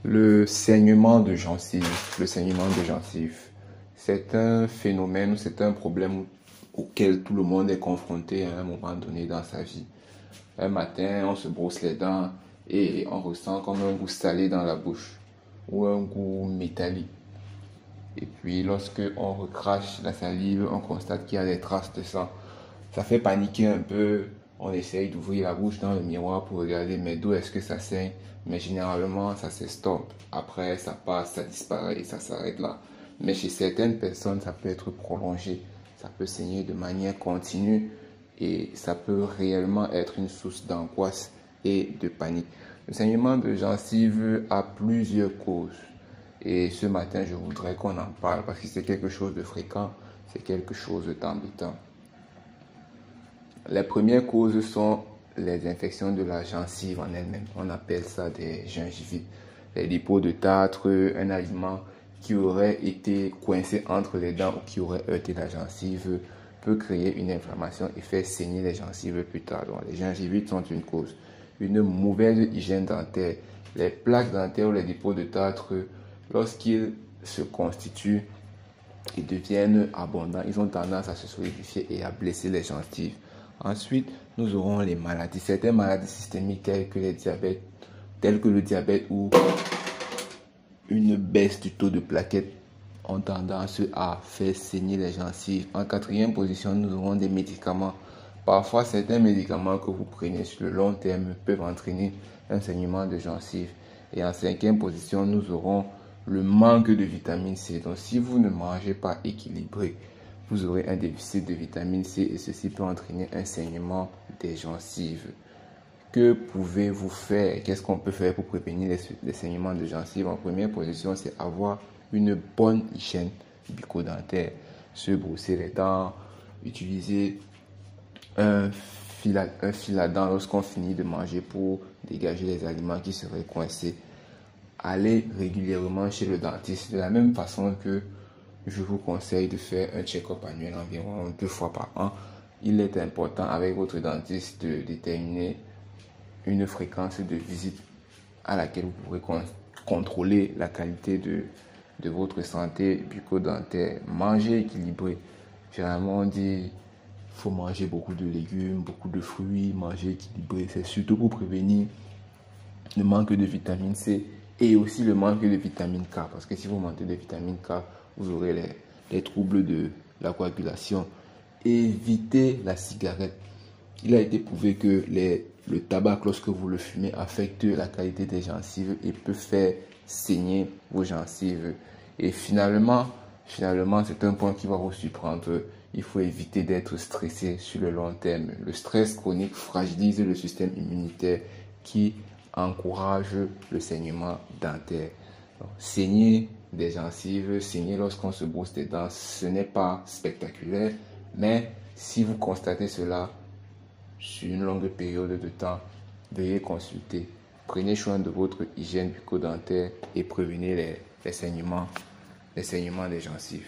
Le saignement de gencives, c'est un phénomène, c'est un problème auquel tout le monde est confronté à un moment donné dans sa vie. Un matin, on se brosse les dents et on ressent comme un goût salé dans la bouche ou un goût métallique. Et puis lorsque on recrache la salive, on constate qu'il y a des traces de sang. Ça fait paniquer un peu. On essaye d'ouvrir la bouche dans le miroir pour regarder, mais d'où est-ce que ça saigne? Mais généralement, ça s'estompe. Après, ça passe, ça disparaît et ça s'arrête là. Mais chez certaines personnes, ça peut être prolongé. Ça peut saigner de manière continue et ça peut réellement être une source d'angoisse et de panique. Le saignement de gencive a plusieurs causes. Et ce matin, je voudrais qu'on en parle parce que c'est quelque chose de fréquent, c'est quelque chose d'embêtant. Les premières causes sont les infections de la gencive en elle-même. On appelle ça des gingivites. Les dépôts de tartre, un aliment qui aurait été coincé entre les dents ou qui aurait heurté la gencive peut créer une inflammation et faire saigner les gencives plus tard. Donc, les gingivites sont une cause. Une mauvaise hygiène dentaire. Les plaques dentaires ou les dépôts de tartre, lorsqu'ils se constituent et deviennent abondants, ils ont tendance à se solidifier et à blesser les gencives. Ensuite, nous aurons les maladies, certaines maladies systémiques telles que le diabète ou une baisse du taux de plaquettes ont tendance à faire saigner les gencives. En quatrième position, nous aurons des médicaments. Parfois, certains médicaments que vous prenez sur le long terme peuvent entraîner un saignement de gencives. Et en cinquième position, nous aurons le manque de vitamine C. Donc, si vous ne mangez pas équilibré, vous aurez un déficit de vitamine C et ceci peut entraîner un saignement des gencives. Que pouvez-vous faire? Qu'est-ce qu'on peut faire pour prévenir les saignements de gencives? En première position, c'est avoir une bonne hygiène bucco-dentaire. Se brosser les dents, utiliser un fil à dents lorsqu'on finit de manger pour dégager les aliments qui seraient coincés. Aller régulièrement chez le dentiste de la même façon que je vous conseille de faire un check-up annuel environ 2 fois par an. Il est important avec votre dentiste de déterminer une fréquence de visite à laquelle vous pourrez contrôler la qualité de votre santé bucco-dentaire. Manger équilibré. Généralement, on dit qu'il faut manger beaucoup de légumes, beaucoup de fruits, manger équilibré. C'est surtout pour prévenir le manque de vitamine C et aussi le manque de vitamine K. Parce que si vous manquez de vitamine K, vous aurez les troubles de la coagulation. Évitez la cigarette. Il a été prouvé que le tabac, lorsque vous le fumez, affecte la qualité des gencives et peut faire saigner vos gencives. Et finalement, c'est un point qui va vous surprendre. Il faut éviter d'être stressé sur le long terme. Le stress chronique fragilise le système immunitaire qui encourage le saignement dentaire. Donc, saigner des gencives, saigner lorsqu'on se brosse les dents, ce n'est pas spectaculaire, mais si vous constatez cela sur une longue période de temps, veuillez consulter. Prenez soin de votre hygiène bucco-dentaire et prévenez les saignements des gencives.